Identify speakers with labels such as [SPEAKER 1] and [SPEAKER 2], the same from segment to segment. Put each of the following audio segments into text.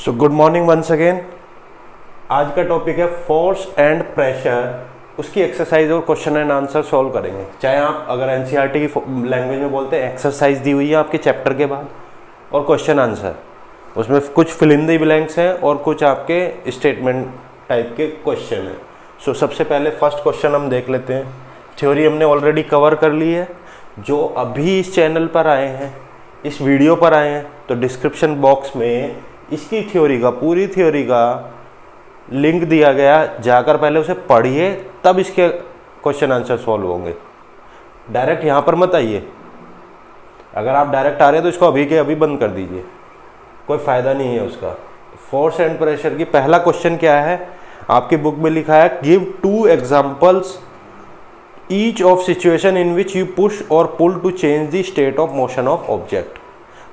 [SPEAKER 1] सो good morning once again. आज का topic है फोर्स एंड प्रेशर। उसकी एक्सरसाइज और क्वेश्चन एंड आंसर सॉल्व करेंगे। चाहे आप अगर एनसीईआरटी की लैंग्वेज में बोलते हैं, एक्सरसाइज दी हुई है आपके चैप्टर के बाद और क्वेश्चन आंसर, उसमें कुछ फिल इन द ब्लैंक्स हैं और कुछ आपके स्टेटमेंट टाइप के क्वेश्चन हैं। सो सबसे पहले फर्स्ट क्वेश्चन हम देख लेते हैं। थ्योरी हमने ऑलरेडी कवर कर ली है। जो अभी इस चैनल पर आए हैं, इस वीडियो पर आए हैं, तो डिस्क्रिप्शन बॉक्स में इसकी थ्योरी का, पूरी थ्योरी का लिंक दिया गया, जाकर पहले उसे पढ़िए, तब इसके क्वेश्चन आंसर सॉल्व होंगे। डायरेक्ट यहाँ पर मत आइए। अगर आप डायरेक्ट आ रहे हैं तो इसको अभी के अभी बंद कर दीजिए, कोई फ़ायदा नहीं है उसका। फोर्स एंड प्रेशर की पहला क्वेश्चन क्या है, आपकी बुक में लिखा है give 2 examples each of situation in which you push और pull to change the state of motion of object.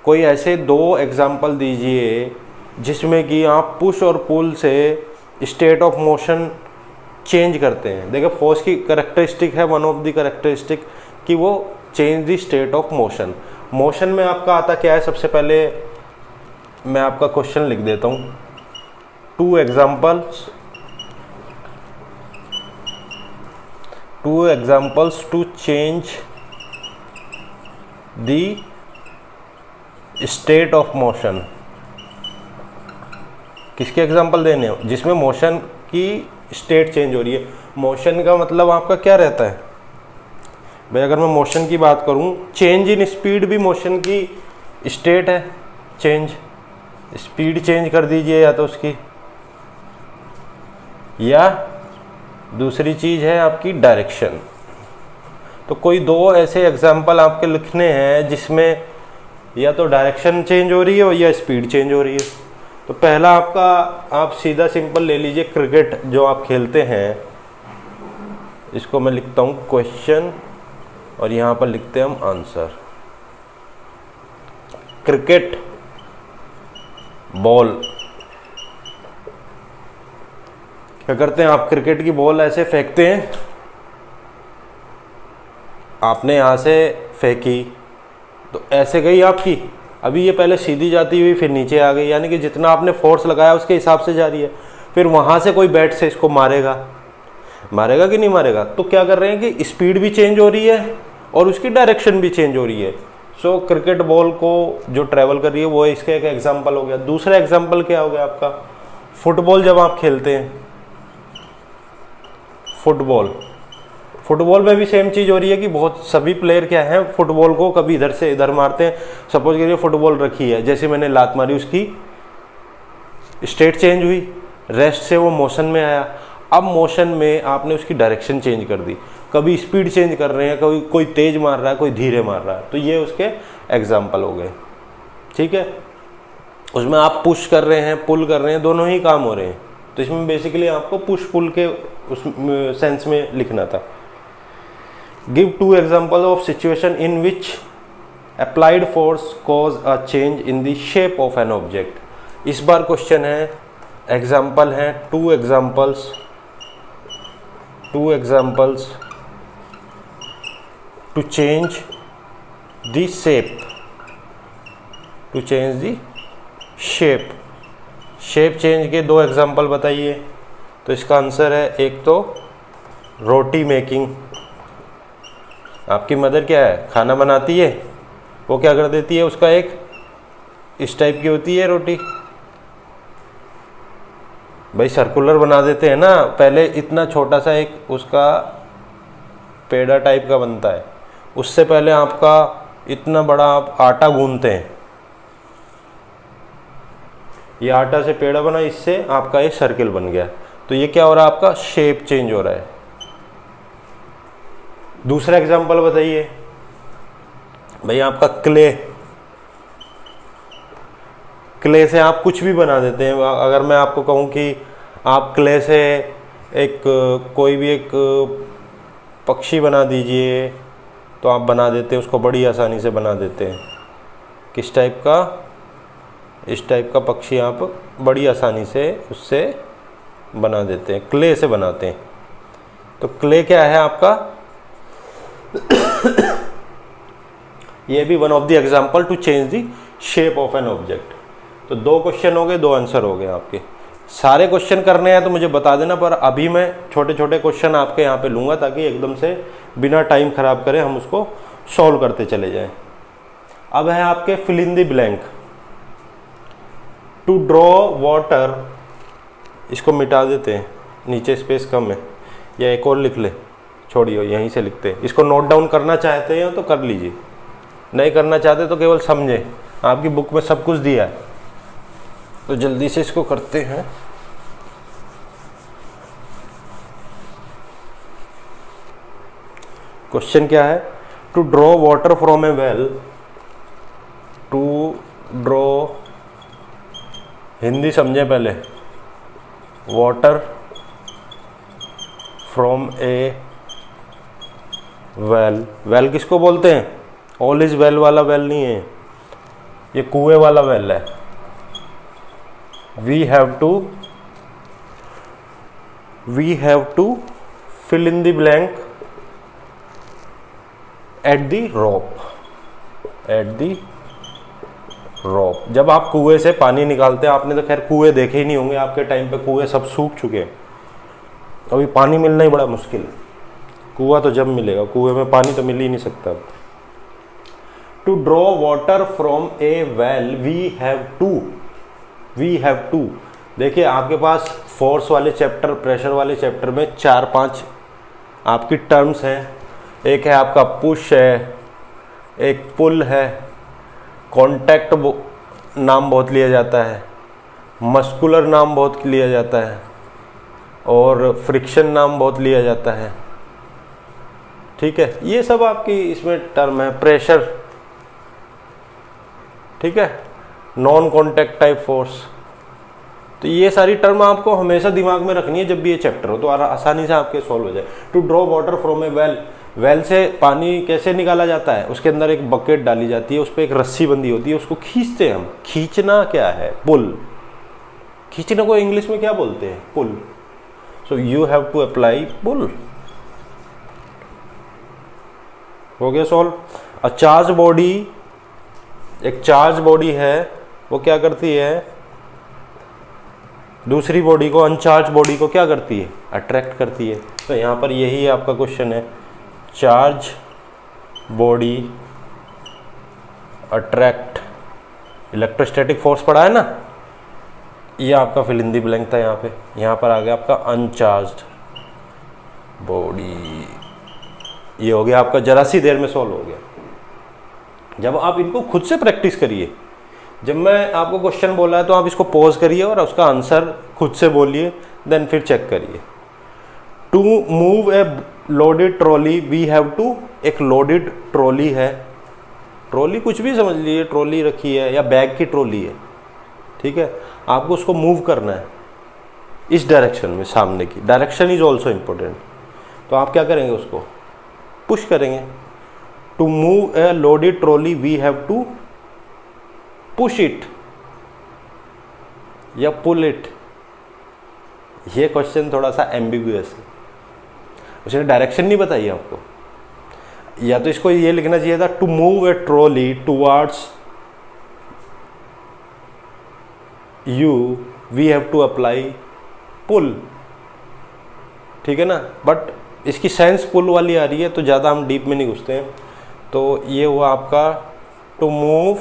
[SPEAKER 1] कोई ऐसे 2 एग्जाम्पल दीजिए जिसमें कि आप पुश और पुल से स्टेट ऑफ मोशन चेंज करते हैं। देखिए फोर्स की करेक्टरिस्टिक है, वन ऑफ द करेक्टरिस्टिक, कि वो change the state of motion. Motion में आपका आता क्या है, सबसे पहले मैं आपका क्वेश्चन लिख देता हूँ। 2 examples to change the state of motion. किसके एग्जाम्पल देने हो? जिसमें मोशन की स्टेट चेंज हो रही है। मोशन का मतलब आपका क्या रहता है भाई? अगर मैं मोशन की बात करूं, चेंज इन स्पीड भी मोशन की स्टेट है। चेंज, स्पीड चेंज कर दीजिए या तो उसकी, या दूसरी चीज है आपकी डायरेक्शन। तो कोई 2 ऐसे एग्जाम्पल आपके लिखने हैं जिसमें या तो डायरेक्शन चेंज हो रही है या स्पीड चेंज हो रही है। तो पहला आपका, आप सीधा सिंपल ले लीजिए, क्रिकेट जो आप खेलते हैं, इसको मैं लिखता हूँ क्वेश्चन और यहाँ पर लिखते हैं हम आंसर। क्रिकेट बॉल, क्या करते हैं आप? क्रिकेट की बॉल ऐसे फेंकते हैं, आपने यहाँ से फेंकी तो ऐसे गई आपकी। अभी ये पहले सीधी जाती हुई फिर नीचे आ गई, यानी कि जितना आपने फोर्स लगाया उसके हिसाब से जा रही है। फिर वहाँ से कोई बैट से इसको मारेगा कि नहीं मारेगा? तो क्या कर रहे हैं कि स्पीड भी चेंज हो रही है और उसकी डायरेक्शन भी चेंज हो रही है। सो क्रिकेट बॉल को जो ट्रैवल कर रही है वो इसका एक एग्जाम्पल हो गया। दूसरा एग्जाम्पल क्या हो गया आपका? फुटबॉल जब आप खेलते हैं, फुटबॉल में भी सेम चीज़ हो रही है कि बहुत सभी प्लेयर क्या हैं, फुटबॉल को कभी इधर से इधर मारते हैं। सपोज करिए फुटबॉल रखी है, जैसे मैंने लात मारी, उसकी स्टेट चेंज हुई, रेस्ट से वो मोशन में आया। अब मोशन में आपने उसकी डायरेक्शन चेंज कर दी, कभी स्पीड चेंज कर रहे हैं, कोई तेज मार रहा है, कोई धीरे मार रहा है। तो ये उसके एग्जाम्पल हो गए, ठीक है। उसमें आप पुश कर रहे हैं, पुल कर रहे हैं, दोनों ही काम हो रहे हैं। तो इसमें बेसिकली आपको पुश पुल के उस सेंस में लिखना था। Give 2 example of situation in which applied force cause a change in the shape of an object. इस बार क्वेश्चन है, एग्जाम्पल हैं 2 examples to change the shape. Shape change के 2 एग्जाम्पल बताइए। तो इसका आंसर है, एक तो रोटी मेकिंग। आपकी मदर क्या है, खाना बनाती है, वो क्या कर देती है, उसका एक इस टाइप की होती है रोटी, भाई सर्कुलर बना देते हैं ना। पहले इतना छोटा सा एक उसका पेड़ा टाइप का बनता है, उससे पहले आपका इतना बड़ा आप आटा गूंथते हैं, ये आटा से पेड़ा बना, इससे आपका एक सर्किल बन गया। तो ये क्या हो रहा है, आपका शेप चेंज हो रहा है। दूसरा एग्जांपल बताइए भाई, आपका क्ले से आप कुछ भी बना देते हैं। अगर मैं आपको कहूँ कि आप क्ले से कोई भी एक पक्षी बना दीजिए, तो आप बना देते हैं उसको, बड़ी आसानी से बना देते हैं। किस टाइप का? इस टाइप का पक्षी आप बड़ी आसानी से उससे बना देते हैं, क्ले से बनाते हैं। तो क्ले क्या है आपका? ये भी one of the example to change the shape of an object. तो 2 क्वेश्चन हो गए, 2 आंसर हो गए आपके। सारे क्वेश्चन करने हैं तो मुझे बता देना, पर अभी मैं छोटे छोटे क्वेश्चन आपके यहाँ पे लूँगा ताकि एकदम से बिना टाइम खराब करे हम उसको सॉल्व करते चले जाएं। अब है आपके fill in the blank. To draw water, इसको मिटा देते हैं, नीचे स्पेस कम है, या एक और लिख ले, छोड़िए यहीं से लिखते हैं। इसको नोट डाउन करना चाहते हैं तो कर लीजिए, नहीं करना चाहते तो केवल समझे, आपकी बुक में सब कुछ दिया है। तो जल्दी से इसको करते हैं। क्वेश्चन क्या है? To draw water from a well, to draw, Hindi समझे पहले, water from a well. Well किसको बोलते हैं? ऑल इज वेल वाला वेल नहीं है, ये कुएं वाला वेल है। We have to fill in the blank at the rope. जब आप कुएं से पानी निकालते हैं, आपने तो खैर कुएं देखे ही नहीं होंगे, आपके टाइम पे कुएं सब सूख चुके हैं, अभी पानी मिलना ही बड़ा मुश्किल है। कुआं तो जब मिलेगा, कुएं में पानी तो मिल ही नहीं सकता। To draw water from a well we have to. देखिए आपके पास फोर्स वाले चैप्टर, प्रेशर वाले चैप्टर में 4-5 आपकी टर्म्स हैं। एक है आपका पुश है, एक पुल है, कॉन्टैक्ट नाम बहुत लिया जाता है, मस्कुलर नाम बहुत लिया जाता है, और फ्रिक्शन नाम बहुत लिया जाता है। ठीक है, ये सब आपकी इसमें टर्म है। प्रेशर, ठीक है, नॉन कॉन्टैक्ट टाइप फोर्स। तो ये सारी टर्म आपको हमेशा दिमाग में रखनी है जब भी ये चैप्टर हो, तो आसानी से आपके सॉल्व हो जाए। To draw water from a well, well से पानी कैसे निकाला जाता है? उसके अंदर एक बकेट डाली जाती है, उस पर एक रस्सी बंधी होती है, उसको खींचते हैं हम। खींचना क्या है? पुल। खींचने को इंग्लिश में क्या बोलते हैं? Pull. So you have to apply pull. हो गया सॉल्व। अ चार्ज बॉडी, एक चार्ज बॉडी है, वो क्या करती है? दूसरी बॉडी को, अनचार्ज बॉडी को क्या करती है? अट्रैक्ट करती है। तो यहाँ पर यही आपका क्वेश्चन है, charge body attract electrostatic force पढ़ा है ना, ये आपका फिल इन द ब्लैंक था। यहाँ पर आ गया आपका अनचार्ज्ड बॉडी। ये हो गया आपका, जरा सी देर में सॉल्व हो गया। जब आप इनको खुद से प्रैक्टिस करिए, जब मैं आपको क्वेश्चन बोला है तो आप इसको पॉज करिए और उसका आंसर खुद से बोलिए, देन फिर चेक करिए। To move a loaded trolley we have to, एक लोडेड ट्रॉली है, ट्रॉली कुछ भी समझ लीजिए, ट्रॉली रखी है या बैग की ट्रॉली है, ठीक है, आपको उसको मूव करना है इस डायरेक्शन में, सामने की डायरेक्शन इज ऑल्सो इम्पोर्टेंट। तो आप क्या करेंगे? उसको पुश करेंगे। To move a loaded trolley we have to push it या पुल इट। ये क्वेश्चन थोड़ा सा एम्बिगुअस है, उसने डायरेक्शन नहीं बताई आपको। या तो इसको ये लिखना चाहिए था, to move a trolley towards you we have to apply pull, ठीक है ना। बट इसकी सेंस पुल वाली आ रही है, तो ज़्यादा हम डीप में नहीं घुसते हैं। तो ये हुआ आपका, to move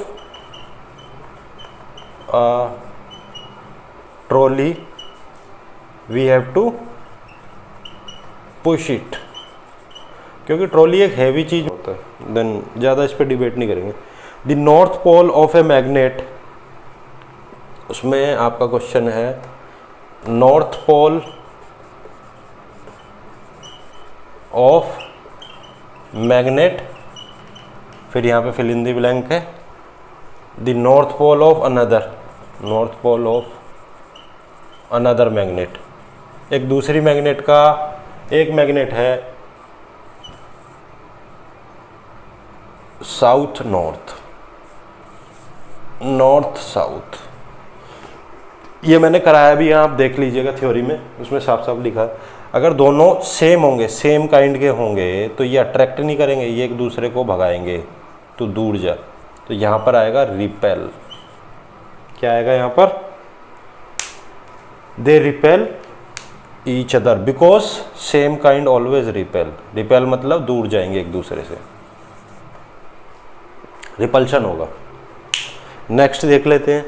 [SPEAKER 1] trolley we have to push it, क्योंकि ट्रॉली एक हैवी चीज होता है। देन ज़्यादा इस पर डिबेट नहीं करेंगे। The north pole of a magnet, उसमें आपका क्वेश्चन है नॉर्थ पोल ऑफ मैग्नेट, फिर यहाँ पे फिल इन द ब्लैंक है, the north pole of another, north pole of another magnet. एक दूसरी मैग्नेट का, एक मैग्नेट है साउथ नॉर्थ, नॉर्थ साउथ। ये मैंने कराया भी, यहाँ आप देख लीजिएगा थ्योरी में, उसमें साफ साफ लिखा है। अगर दोनों सेम होंगे, सेम काइंड के होंगे, तो ये अट्रैक्ट नहीं करेंगे, ये एक दूसरे को भगाएंगे, तो दूर जा। तो यहाँ पर आएगा रिपेल, क्या आएगा यहाँ पर, they repel each other because same kind always repel. Repel मतलब दूर जाएंगे एक दूसरे से, रिपल्शन होगा। नेक्स्ट देख लेते हैं।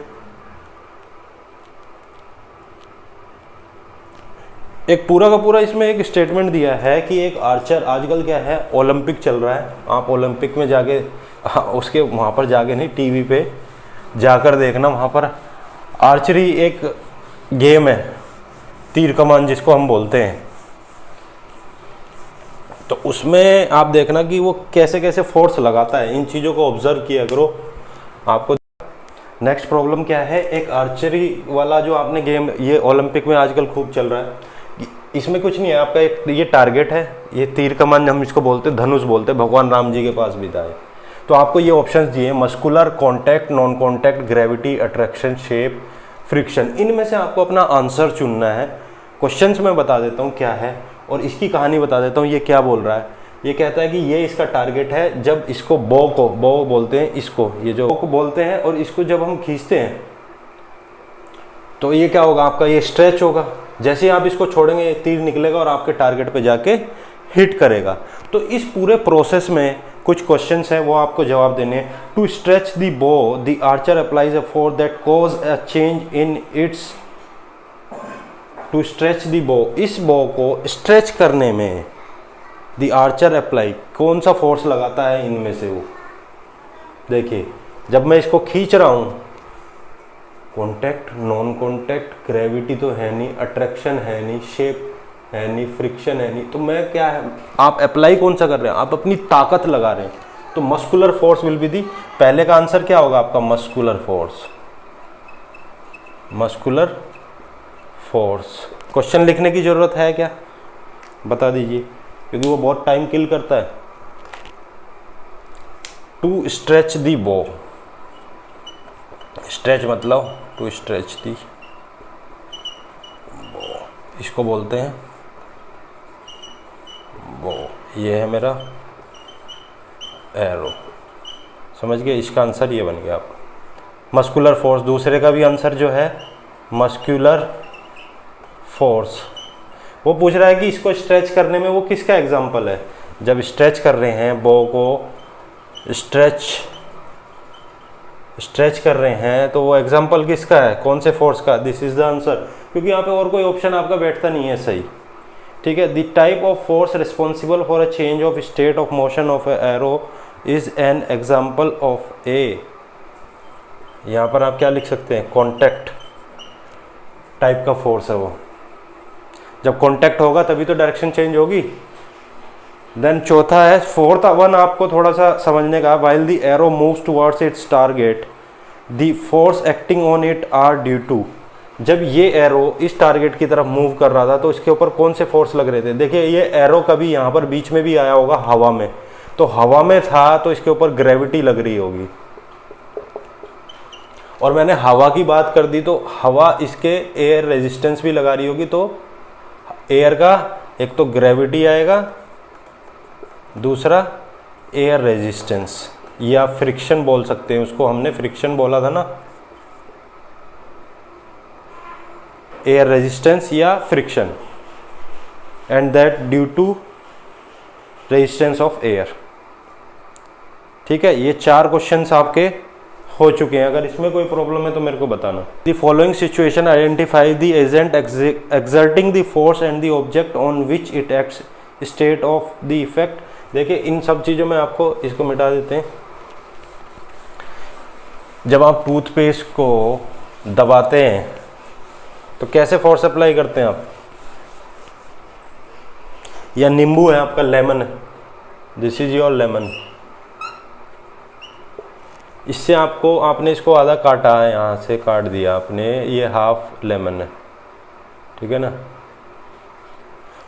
[SPEAKER 1] एक पूरा का पूरा इसमें एक स्टेटमेंट दिया है कि एक आर्चर, आजकल क्या है ओलंपिक चल रहा है, आप ओलंपिक में जाके उसके वहाँ पर जाके नहीं, टीवी पे जाकर देखना, वहाँ पर आर्चरी एक गेम है, तीर कमान जिसको हम बोलते हैं। तो उसमें आप देखना कि वो कैसे कैसे फोर्स लगाता है, इन चीज़ों को ऑब्जर्व किया करो आपको। नेक्स्ट प्रॉब्लम क्या है, एक आर्चरी वाला जो आपने गेम, ये ओलंपिक में आजकल खूब चल रहा है, इसमें कुछ नहीं है, आपका एक ये टारगेट है, ये तीर कमान हम इसको बोलते हैं, धनुष बोलते हैं, भगवान राम जी के पास भी था। तो आपको ये ऑप्शंस दिए, muscular, contact, non contact, gravity, attraction, shape, friction. इनमें से आपको अपना आंसर चुनना है। क्वेश्चंस में बता देता हूँ क्या है और इसकी कहानी बता देता हूँ ये क्या बोल रहा है। ये कहता है कि ये इसका टारगेट है, जब इसको बो बोलते हैं, इसको ये जो को बोलते हैं, और इसको जब हम खींचते हैं तो ये क्या होगा, आपका ये स्ट्रेच होगा। जैसे ही आप इसको छोड़ेंगे तीर निकलेगा और आपके टारगेट पे जाके हिट करेगा। तो इस पूरे प्रोसेस में कुछ क्वेश्चंस हैं वो आपको जवाब देने हैं। To stretch the bow the archer applies a force that cause a change in its. To stretch the bow, इस बो को स्ट्रेच करने में द आर्चर अप्लाई कौन सा फोर्स लगाता है इनमें से वो। देखिए जब मैं इसको खींच रहा हूँ, कॉन्टैक्ट, नॉन कॉन्टैक्ट, ग्रेविटी तो है नहीं, अट्रैक्शन है नहीं, शेप है नहीं, फ्रिक्शन है नहीं, तो मैं क्या है, आप अप्लाई कौन सा कर रहे हैं, आप अपनी ताकत लगा रहे हैं। तो muscular force will be the, पहले का आंसर क्या होगा आपका, muscular force. Muscular force. Question लिखने की जरूरत है क्या, बता दीजिए, क्योंकि वो बहुत टाइम किल करता है। टू स्ट्रेच दी बो, स्ट्रेच मतलब टू स्ट्रेच दी बो, इसको बोलते हैं बो। ये है मेरा एरो, समझ गए, इसका आंसर ये बन गया आपका मस्कुलर फोर्स। दूसरे का भी आंसर जो है मस्कुलर फोर्स। वो पूछ रहा है कि इसको स्ट्रेच करने में वो किसका एग्जाम्पल है, जब स्ट्रेच कर रहे हैं बो को, स्ट्रेच कर रहे हैं, तो वो एग्जाम्पल किसका है, कौन से फोर्स का, दिस इज द आंसर। क्योंकि यहाँ पे और कोई ऑप्शन आपका बैठता नहीं है सही, ठीक है। The type of force responsible for a change of state of motion of arrow is an example of A. यहाँ पर आप क्या लिख सकते हैं, कॉन्टैक्ट टाइप का फोर्स है वो। जब कॉन्टैक्ट होगा तभी तो डायरेक्शन चेंज होगी। देन चौथा है, फोर्थ वन आपको थोड़ा सा समझने का, while the arrow moves towards its target the force acting on it are due to. जब ये एरो इस टारगेट की तरफ मूव कर रहा था तो इसके ऊपर कौन से फोर्स लग रहे थे। देखिए ये एरो कभी यहाँ पर बीच में भी आया होगा हवा में, तो हवा में था तो इसके ऊपर ग्रेविटी लग रही होगी। और मैंने हवा की बात कर दी तो हवा इसके एयर रेजिस्टेंस भी लगा रही होगी, तो एयर का एक तो ग्रेविटी आएगा, दूसरा एयर रेजिस्टेंस या फ्रिक्शन बोल सकते हैं उसको, हमने फ्रिक्शन बोला था ना, एयर रेजिस्टेंस या friction, and that due to resistance of air. ठीक है, ये 4 क्वेश्चंस आपके हो चुके हैं। अगर इसमें कोई प्रॉब्लम है तो मेरे को बताना। The following situation identify the agent exerting the force and the object on which it acts, state of the effect. देखिए इन सब चीज़ों में आपको इसको मिटा देते हैं। जब आप टूथपेस्ट को दबाते हैं तो कैसे फोर्स अप्लाई करते हैं आप, या नींबू है आपका, लेमन है, दिस इज योर लेमन, इससे आपको, आपने इसको आधा काटा है, यहाँ से काट दिया आपने, ये हाफ लेमन है, ठीक है ना,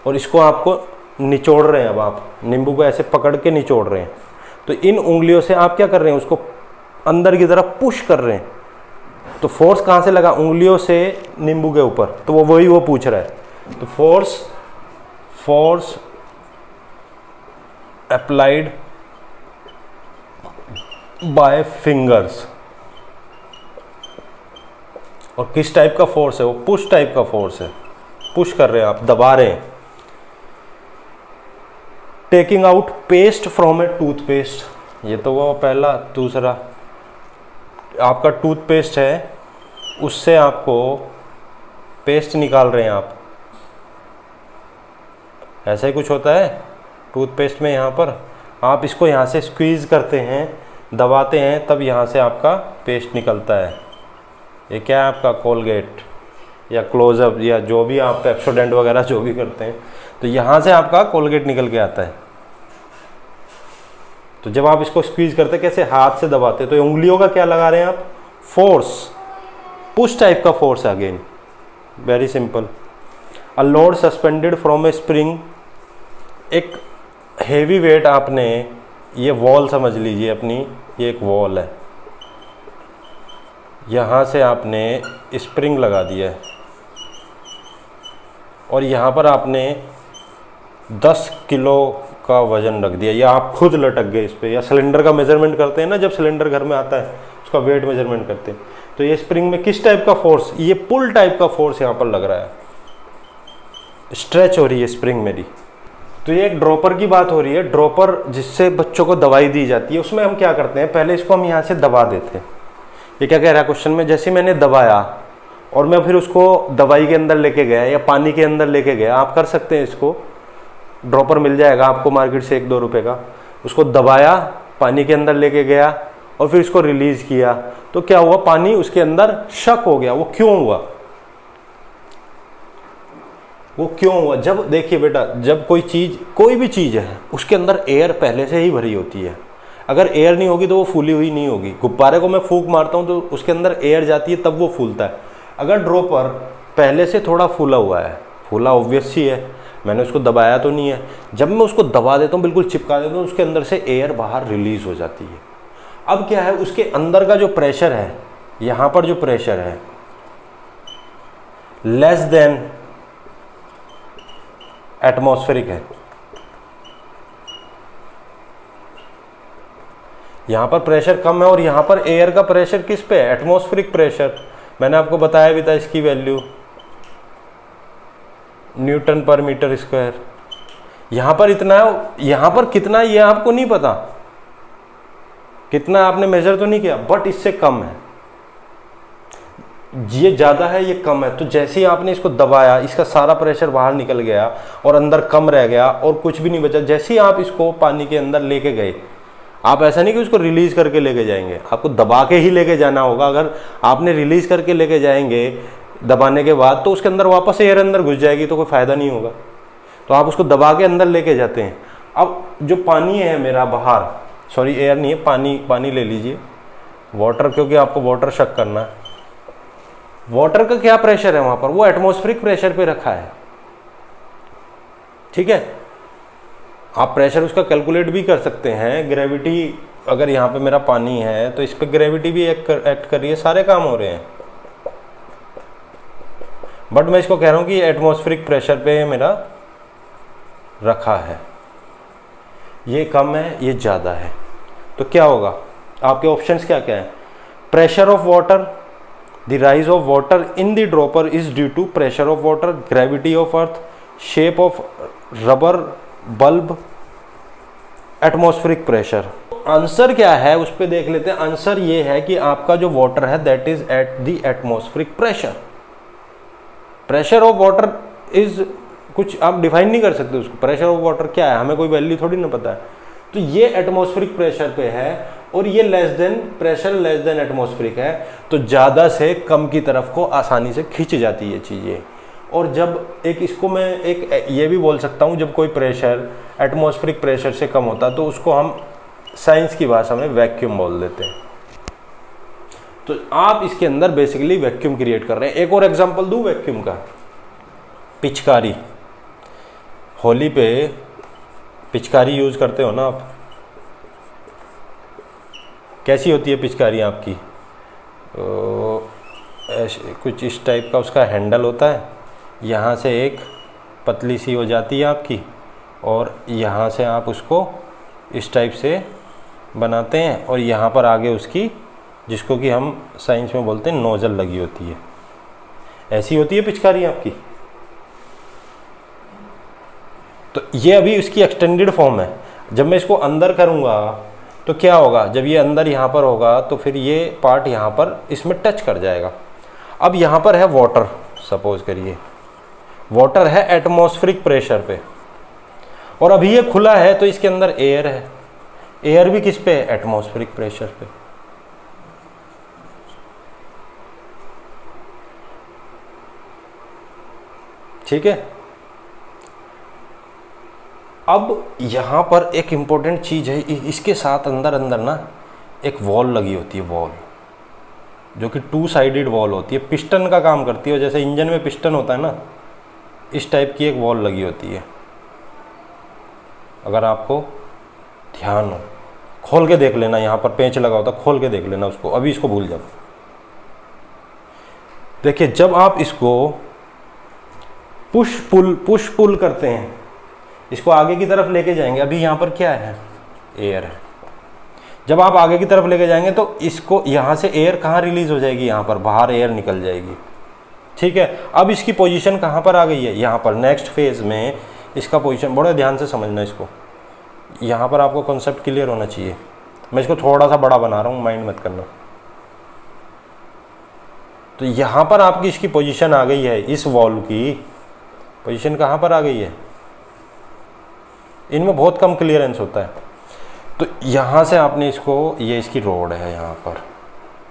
[SPEAKER 1] और इसको आपको निचोड़ रहे हैं। अब आप नींबू को ऐसे पकड़ के निचोड़ रहे हैं, तो इन उंगलियों से आप क्या कर रहे हैं, उसको अंदर की तरफ पुश कर रहे हैं। तो फोर्स कहाँ से लगा, उंगलियों से नींबू के ऊपर, तो वो पूछ रहा है। तो फोर्स अप्लाइड बाय फिंगर्स, और किस टाइप का फोर्स है, वो पुश टाइप का फोर्स है, पुश कर रहे हैं आप, दबा रहे हैं। Taking out paste from A toothpaste, ये तो वो पहला। दूसरा, आपका टूथपेस्ट है, उससे आपको पेस्ट निकाल रहे हैं आप, ऐसा ही कुछ होता है टूथपेस्ट में। यहाँ पर आप इसको यहाँ से स्क्वीज़ करते हैं, दबाते हैं, तब यहाँ से आपका पेस्ट निकलता है। ये क्या है आपका कोलगेट या क्लोजअप या जो भी आप पेप्सोडेंट वगैरह जो भी करते हैं, तो यहाँ से आपका कोलगेट निकल के आता है। तो जब आप इसको स्क्वीज करते हैं, कैसे हाथ से दबाते हैं, तो उंगलियों का क्या लगा रहे हैं आप, फोर्स, पुश टाइप का force. Again very simple. A load suspended from A spring, एक हेवी वेट आपने, ये वॉल समझ लीजिए अपनी, ये एक वॉल है, यहाँ से आपने स्प्रिंग लगा दिया है और यहाँ पर आपने 10 किलो का वजन रख दिया, या आप खुद लटक गए इस पर, या सिलेंडर का मेजरमेंट करते हैं ना, जब सिलेंडर घर में आता है उसका वेट मेजरमेंट करते हैं, तो ये स्प्रिंग में किस टाइप का फोर्स, ये पुल टाइप का फोर्स यहाँ पर लग रहा है, स्ट्रेच हो रही है स्प्रिंग मेरी। तो ये एक ड्रॉपर की बात हो रही है, ड्रॉपर जिससे बच्चों को दवाई दी जाती है, उसमें हम क्या करते हैं, पहले इसको हम यहाँ से दबा देते हैं। ये क्या कह रहा है क्वेश्चन में, जैसे मैंने दबाया और मैं फिर उसको दवाई के अंदर लेके गया या पानी के अंदर लेके गया, आप कर सकते हैं इसको, ड्रॉपर मिल जाएगा आपको मार्केट से 1-2 रुपए का, उसको दबाया, पानी के अंदर लेके गया और फिर इसको रिलीज किया, तो क्या हुआ, पानी उसके अंदर शक हो गया। वो क्यों हुआ, वो क्यों हुआ, जब देखिए बेटा, जब कोई चीज़, कोई भी चीज़ है, उसके अंदर एयर पहले से ही भरी होती है। अगर एयर नहीं होगी तो वो फूली हुई नहीं होगी। गुब्बारे को मैं फूंक मारता हूँ तो उसके अंदर एयर जाती है, तब वो फूलता है। अगर ड्रॉपर पहले से थोड़ा फूला हुआ है, फूला ऑब्वियस ही है, मैंने उसको दबाया तो नहीं है, जब मैं उसको दबा देता हूँ, बिल्कुल चिपका देता हूँ, उसके अंदर से एयर बाहर रिलीज हो जाती है। अब क्या है, उसके अंदर का जो प्रेशर है, यहाँ पर जो प्रेशर है, लेस देन एटमॉस्फेरिक है। यहाँ पर प्रेशर कम है और यहाँ पर एयर का प्रेशर किस पे है, एटमॉस्फेरिक प्रेशर। मैंने आपको बताया भी था इसकी वैल्यू, न्यूटन पर मीटर स्क्वायर। यहाँ पर इतना है, यहाँ पर कितना है ये आपको नहीं पता, कितना आपने मेजर तो नहीं किया, बट इससे कम है, ये ज़्यादा है ये कम है। तो जैसे ही आपने इसको दबाया, इसका सारा प्रेशर बाहर निकल गया और अंदर कम रह गया और कुछ भी नहीं बचा। जैसे ही आप इसको पानी के अंदर लेके गए, आप ऐसा नहीं कि उसको रिलीज करके लेके जाएंगे, आपको दबा के ही लेके जाना होगा। अगर आपने रिलीज करके लेके जाएंगे दबाने के बाद, तो उसके अंदर वापस एयर अंदर घुस जाएगी, तो कोई फ़ायदा नहीं होगा। तो आप उसको दबा के अंदर लेके जाते हैं। अब जो पानी है मेरा बाहर, सॉरी एयर नहीं है, पानी ले लीजिए, वाटर, क्योंकि आपको वाटर शक करना है। वाटर का क्या प्रेशर है वहाँ पर, वो एटमॉस्फेरिक प्रेशर पे रखा है, ठीक है। आप प्रेशर उसका कैलकुलेट भी कर सकते हैं। ग्रेविटी, अगर यहाँ पे मेरा पानी है तो इस पे ग्रेविटी भी एक्ट कर रही है, सारे काम हो रहे हैं, बट मैं इसको कह रहा हूँ कि एटमॉस्फेरिक प्रेशर पे मेरा रखा है, ये कम है ये ज़्यादा है। तो क्या होगा, आपके ऑप्शंस क्या क्या है, pressure of water, the rise of water in the dropper is due to pressure of water, gravity of earth, shape of rubber bulb, atmospheric pressure. Answer क्या है उस पर देख लेते हैं। आंसर ये है कि आपका जो वाटर है that is at the atmospheric pressure. Pressure of water is कुछ आप डिफाइन नहीं कर सकते उसको, प्रेशर ऑफ वाटर क्या है, हमें कोई वैल्यू थोड़ी ना पता है। तो ये एटमॉस्फेरिक प्रेशर पे है और ये less than, pressure less than atmospheric है, तो ज़्यादा से कम की तरफ को आसानी से खींच जाती है चीज़ें। और जब एक इसको मैं एक ये भी बोल सकता हूँ, जब कोई प्रेशर एटमॉस्फेरिक प्रेशर से कम होता है तो उसको हम साइंस की भाषा में वैक्यूम बोल देते हैं। तो आप इसके अंदर बेसिकली वैक्यूम क्रिएट कर रहे हैं। एक और एग्जांपल दूं वैक्यूम का, पिचकारी। होली पे पिचकारी यूज़ करते हो ना आप, कैसी होती है पिचकारी आपकी, ऐसे कुछ इस टाइप का उसका हैंडल होता है, यहाँ से एक पतली सी हो जाती है आपकी और यहाँ से आप उसको इस टाइप से बनाते हैं और यहाँ पर आगे उसकी, जिसको कि हम साइंस में बोलते हैं नोज़ल लगी होती है। ऐसी होती है पिचकारी आपकी। तो ये अभी इसकी एक्सटेंडेड फॉर्म है। जब मैं इसको अंदर करूँगा तो क्या होगा, जब ये अंदर यहाँ पर होगा तो फिर ये पार्ट यहाँ पर इसमें टच कर जाएगा। अब यहाँ पर है वाटर, सपोज करिए वाटर है एटमॉस्फेरिक प्रेशर पे, और अभी ये खुला है तो इसके अंदर एयर है। एयर भी किस पे है, एटमॉस्फेरिक प्रेशर पे। ठीक है। अब यहां पर एक इंपॉर्टेंट चीज है, इसके साथ अंदर अंदर ना एक वॉल लगी होती है, वॉल जो कि 2 साइडेड वॉल होती है, पिस्टन का काम करती है। जैसे इंजन में पिस्टन होता है ना, इस टाइप की एक वॉल लगी होती है। अगर आपको ध्यान हो, खोल के देख लेना, यहाँ पर पेंच लगा होता, खोल के देख लेना उसको, अभी इसको भूल जाओ। देखिए जब आप इसको पुश पुल करते हैं, इसको आगे की तरफ लेके जाएंगे, अभी यहाँ पर क्या है, एयर है। जब आप आगे की तरफ लेके जाएंगे तो इसको यहाँ से एयर कहाँ रिलीज हो जाएगी, यहाँ पर बाहर एयर निकल जाएगी। ठीक है। अब इसकी पोजीशन कहाँ पर आ गई है, यहाँ पर। नेक्स्ट फेज में इसका पोजीशन, बड़े ध्यान से समझना इसको, यहाँ पर आपको कॉन्सेप्ट क्लियर होना चाहिए। मैं इसको थोड़ा सा बड़ा बना रहा हूँ, माइंड मत करना। तो यहाँ पर आपकी इसकी पोजीशन आ गई है, इस वॉल की पोजीशन कहाँ पर आ गई है। इनमें बहुत कम क्लियरेंस होता है। तो यहाँ से आपने इसको, ये इसकी रोड है यहाँ पर,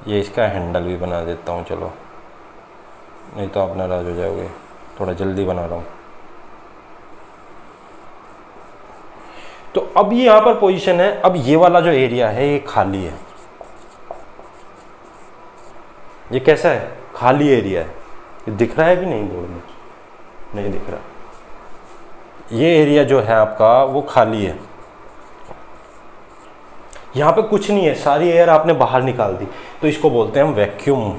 [SPEAKER 1] ये इसका हैंडल भी बना देता हूँ, चलो नहीं तो आप नाराज हो जाओगे, थोड़ा जल्दी बना रहा हूँ। तो अब ये यहाँ पर पोजीशन है। अब ये वाला जो एरिया है ये खाली है। ये कैसा है, खाली एरिया है। ये दिख रहा है कि नहीं बोर्ड में, नहीं दिख रहा। ये एरिया जो है आपका वो खाली है, यहाँ पे कुछ नहीं है, सारी एयर आपने बाहर निकाल दी। तो इसको बोलते हैं हम वैक्यूम,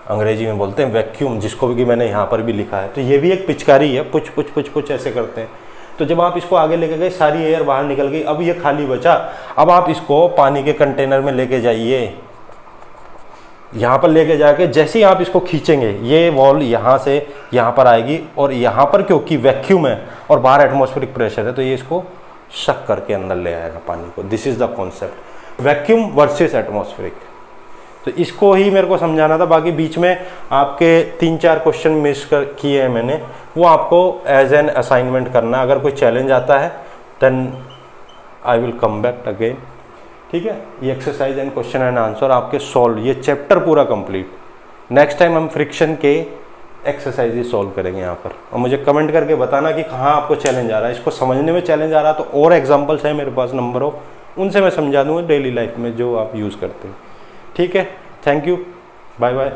[SPEAKER 1] अंग्रेजी में बोलते हैं वैक्यूम, जिसको भी मैंने यहाँ पर भी लिखा है। तो ये भी एक पिचकारी है, पुछ पुछ पुछ पुछ ऐसे करते हैं। तो जब आप इसको आगे लेके गए, सारी एयर बाहर निकल गई, अब ये खाली बचा। अब आप इसको पानी के कंटेनर में लेके जाइए, यहाँ पर लेके जाके जैसे ही आप इसको खींचेंगे, ये वॉल यहाँ से यहाँ पर आएगी, और यहाँ पर क्योंकि वैक्यूम है और बाहर एटमॉस्फेरिक प्रेशर है, तो ये इसको शक करके अंदर ले आएगा पानी को। This is the concept, vacuum versus atmospheric. तो इसको ही मेरे को समझाना था। बाकी बीच में आपके 3-4 क्वेश्चन मिस किए हैं मैंने, वो आपको एज एन असाइनमेंट करना। अगर कोई चैलेंज आता है then I will come back again. ठीक है। ये exercise and question and answer आपके सॉल्व, ये चैप्टर पूरा कंप्लीट। नेक्स्ट टाइम हम फ्रिक्शन के एक्सरसाइजेज सॉल्व करेंगे यहाँ पर, और मुझे कमेंट करके बताना कि कहाँ आपको चैलेंज आ रहा है। इसको समझने में चैलेंज आ रहा है तो और एग्जांपल्स हैं मेरे पास, नंबर ऑफ, उनसे मैं समझा दूँगा डेली लाइफ में जो आप यूज़ करते हैं। ठीक है। Thank you, bye bye.